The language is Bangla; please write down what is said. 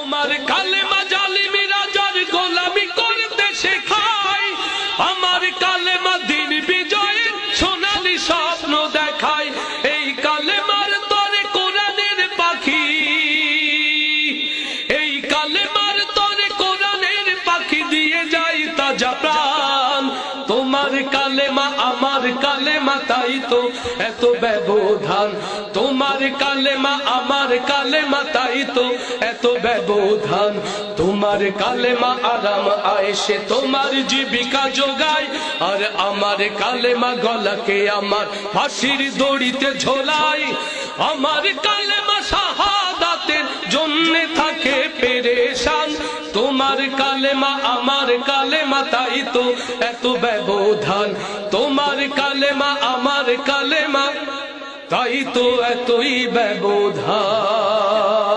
তোমার কালেমা জালিমি রাজার গোলামি করতে শেখায়, আমার কালেমা দিন বিজয়ের সোনালী স্বপ্ন দেখায়। এই কালেমার তরে কোরআনের পাখি, এই কালেমার তরে কোরআনের পাখি দিয়ে যায় তাজা প্রাণ। তোমার কালেমা আমার কালেমা তাই তো এত ব্যবধান, তোমার কালেমা আমার কালেমা তাই তো এত ব্যবধান। তোমার কালেমা আরাম আয়েশে তোমার জীবিকা যোগায়, আর আমার কালেমা গলাকে আমার ফাঁসির দড়িতে ঝোলায়। আমার কালেমা শাহাদাতের জন্যে থাকে পেরেশান, তোমার কালেমা আমার কালেমা তাই তো এত ব্যবধান। তোমার কালেমা আমার কালেমা তাই তো এতই ব্যবধান।